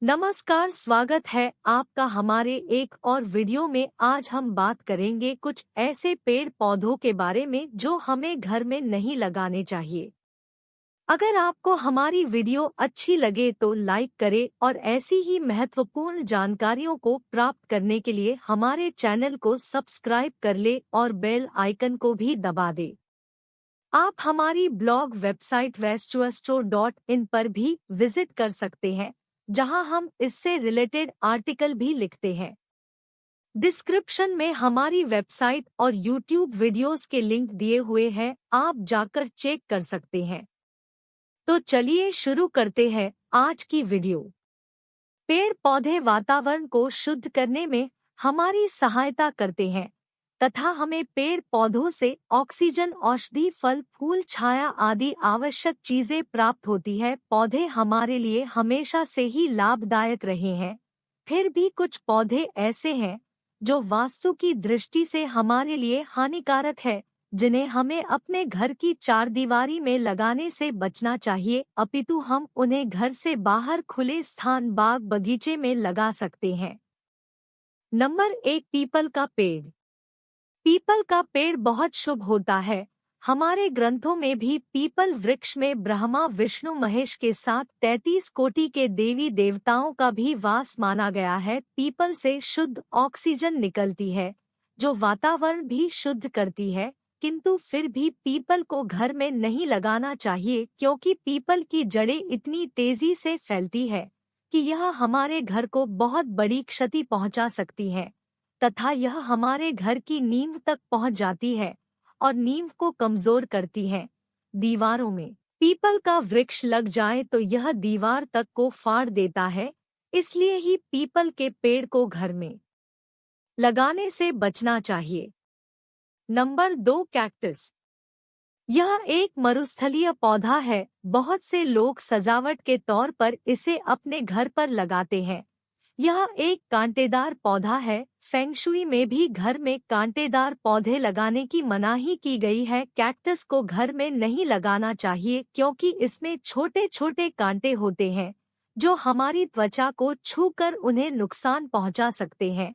नमस्कार, स्वागत है आपका हमारे एक और वीडियो में। आज हम बात करेंगे कुछ ऐसे पेड़ पौधों के बारे में जो हमें घर में नहीं लगाने चाहिए। अगर आपको हमारी वीडियो अच्छी लगे तो लाइक करें और ऐसी ही महत्वपूर्ण जानकारियों को प्राप्त करने के लिए हमारे चैनल को सब्सक्राइब कर ले और बेल आइकन को भी दबा दें। आप हमारी ब्लॉग वेबसाइट वेस्टुअस्ट्रो.इन पर भी विजिट कर सकते हैं, जहां हम इससे रिलेटेड आर्टिकल भी लिखते हैं। डिस्क्रिप्शन में हमारी वेबसाइट और यूट्यूब वीडियोस के लिंक दिए हुए हैं, आप जाकर चेक कर सकते हैं। तो चलिए शुरू करते हैं आज की वीडियो। पेड़ पौधे वातावरण को शुद्ध करने में हमारी सहायता करते हैं तथा हमें पेड़ पौधों से ऑक्सीजन, औषधि, फल, फूल, छाया आदि आवश्यक चीजें प्राप्त होती है। पौधे हमारे लिए हमेशा से ही लाभदायक रहे हैं। फिर भी कुछ पौधे ऐसे हैं जो वास्तु की दृष्टि से हमारे लिए हानिकारक है, जिन्हें हमें अपने घर की चारदीवारी में लगाने से बचना चाहिए, अपितु हम उन्हें घर से बाहर खुले स्थान, बाग बगीचे में लगा सकते हैं। नंबर 1, पीपल का पेड़। पीपल का पेड़ बहुत शुभ होता है। हमारे ग्रंथों में भी पीपल वृक्ष में ब्रह्मा, विष्णु, महेश के साथ 33 कोटि के देवी देवताओं का भी वास माना गया है। पीपल से शुद्ध ऑक्सीजन निकलती है, जो वातावरण भी शुद्ध करती है। किंतु फिर भी पीपल को घर में नहीं लगाना चाहिए, क्योंकि पीपल की जड़ें इतनी तेजी से फैलती है कि यह हमारे घर को बहुत बड़ी क्षति पहुंचा सकती है तथा यह हमारे घर की नींव तक पहुंच जाती है और नींव को कमजोर करती है। दीवारों में पीपल का वृक्ष लग जाए तो यह दीवार तक को फाड़ देता है, इसलिए ही पीपल के पेड़ को घर में लगाने से बचना चाहिए। Number 2, cactus. यह एक मरुस्थलीय पौधा है। बहुत से लोग सजावट के तौर पर इसे अपने घर पर लगाते हैं। यह एक कांटेदार पौधा है। फेंगशुई में भी घर में कांटेदार पौधे लगाने की मनाही की गई है। कैक्टस को घर में नहीं लगाना चाहिए, क्योंकि इसमें छोटे छोटे कांटे होते हैं जो हमारी त्वचा को छूकर उन्हें नुकसान पहुंचा सकते हैं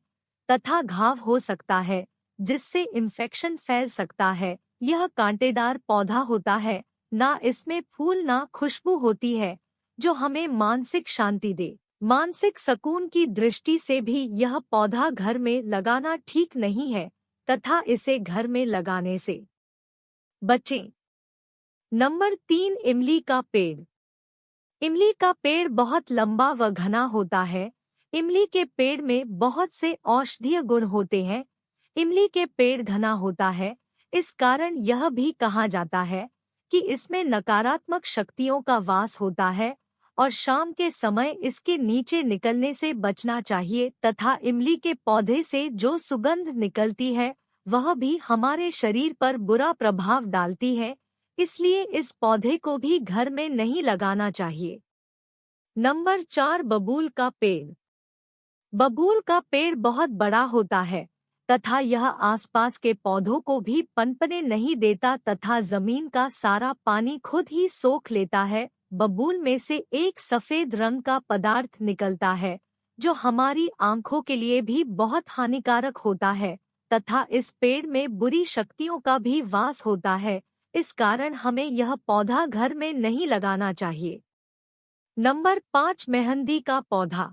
तथा घाव हो सकता है, जिससे इन्फेक्शन फैल सकता है। यह कांटेदार पौधा होता है, ना इसमें फूल ना खुशबू होती है, जो हमें मानसिक शांति दे। मानसिक सुकून की दृष्टि से भी यह पौधा घर में लगाना ठीक नहीं है तथा इसे घर में लगाने से बचें। नंबर 3, इमली का पेड़। इमली का पेड़ बहुत लंबा व घना होता है। इमली के पेड़ में बहुत से औषधीय गुण होते हैं। इमली के पेड़ घना होता है, इस कारण यह भी कहा जाता है कि इसमें नकारात्मक शक्तियों का वास होता है और शाम के समय इसके नीचे निकलने से बचना चाहिए तथा इमली के पौधे से जो सुगंध निकलती है वह भी हमारे शरीर पर बुरा प्रभाव डालती है, इसलिए इस पौधे को भी घर में नहीं लगाना चाहिए। नंबर 4, बबूल का पेड़। बबूल का पेड़ बहुत बड़ा होता है तथा यह आसपास के पौधों को भी पनपने नहीं देता तथा जमीन का सारा पानी खुद ही सोख लेता है। बबूल में से एक सफेद रंग का पदार्थ निकलता है जो हमारी आंखों के लिए भी बहुत हानिकारक होता है तथा इस पेड़ में बुरी शक्तियों का भी वास होता है, इस कारण हमें यह पौधा घर में नहीं लगाना चाहिए। नंबर 5, मेहंदी का पौधा।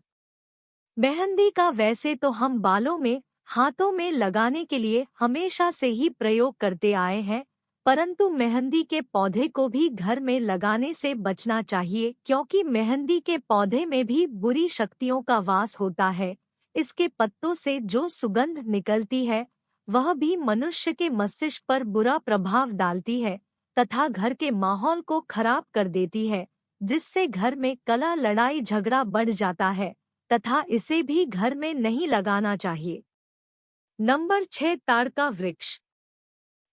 मेहंदी का वैसे तो हम बालों में, हाथों में लगाने के लिए हमेशा से ही प्रयोग करते आए हैं, परंतु मेहंदी के पौधे को भी घर में लगाने से बचना चाहिए, क्योंकि मेहंदी के पौधे में भी बुरी शक्तियों का वास होता है। इसके पत्तों से जो सुगंध निकलती है वह भी मनुष्य के मस्तिष्क पर बुरा प्रभाव डालती है तथा घर के माहौल को खराब कर देती है, जिससे घर में कलह, लड़ाई, झगड़ा बढ़ जाता है तथा इसे भी घर में नहीं लगाना चाहिए। नंबर 6, ताड़ का वृक्ष।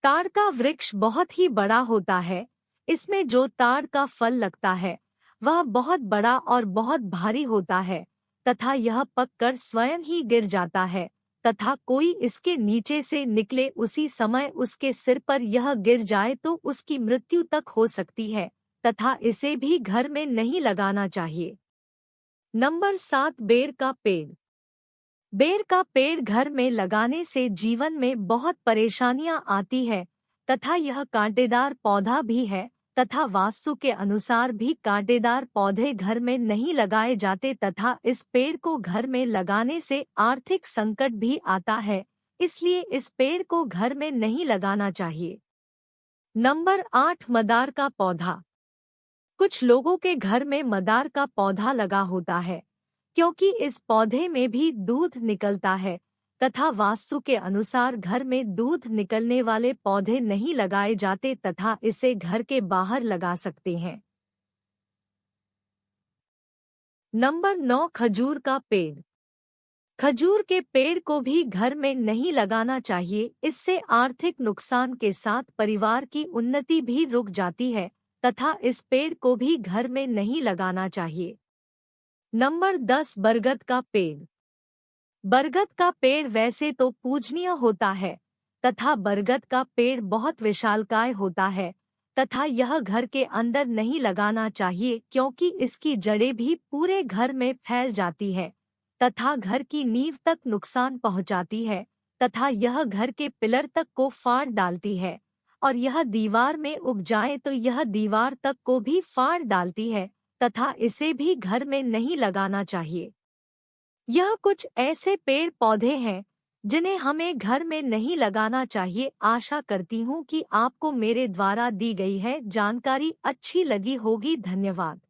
ताड़ का वृक्ष बहुत ही बड़ा होता है। इसमें जो ताड़ का फल लगता है वह बहुत बड़ा और बहुत भारी होता है तथा यह पककर स्वयं ही गिर जाता है तथा कोई इसके नीचे से निकले उसी समय उसके सिर पर यह गिर जाए तो उसकी मृत्यु तक हो सकती है तथा इसे भी घर में नहीं लगाना चाहिए। नंबर 7, बेर का पेड़। बेर का पेड़ घर में लगाने से जीवन में बहुत परेशानियां आती है तथा यह कांटेदार पौधा भी है तथा वास्तु के अनुसार भी कांटेदार पौधे घर में नहीं लगाए जाते तथा इस पेड़ को घर में लगाने से आर्थिक संकट भी आता है, इसलिए इस पेड़ को घर में नहीं लगाना चाहिए। नंबर 8, मदार का पौधा। कुछ लोगों के घर में मदार का पौधा लगा होता है क्योंकि इस पौधे में भी दूध निकलता है तथा वास्तु के अनुसार घर में दूध निकलने वाले पौधे नहीं लगाए जाते तथा इसे घर के बाहर लगा सकते हैं। नंबर 9, खजूर का पेड़। खजूर के पेड़ को भी घर में नहीं लगाना चाहिए, इससे आर्थिक नुकसान के साथ परिवार की उन्नति भी रुक जाती है तथा इस पेड़ को भी घर में नहीं लगाना चाहिए। नंबर 10, बरगद का पेड़। बरगद का पेड़ वैसे तो पूजनीय होता है तथा बरगद का पेड़ बहुत विशालकाय होता है तथा यह घर के अंदर नहीं लगाना चाहिए क्योंकि इसकी जड़ें भी पूरे घर में फैल जाती है तथा घर की नींव तक नुकसान पहुंचाती है तथा यह घर के पिलर तक को फाड़ डालती है और यह दीवार में उग जाए तो यह दीवार तक को भी फाड़ डालती है तथा इसे भी घर में नहीं लगाना चाहिए। यह कुछ ऐसे पेड़ पौधे हैं जिन्हें हमें घर में नहीं लगाना चाहिए। आशा करती हूँ कि आपको मेरे द्वारा दी गई है जानकारी अच्छी लगी होगी। धन्यवाद।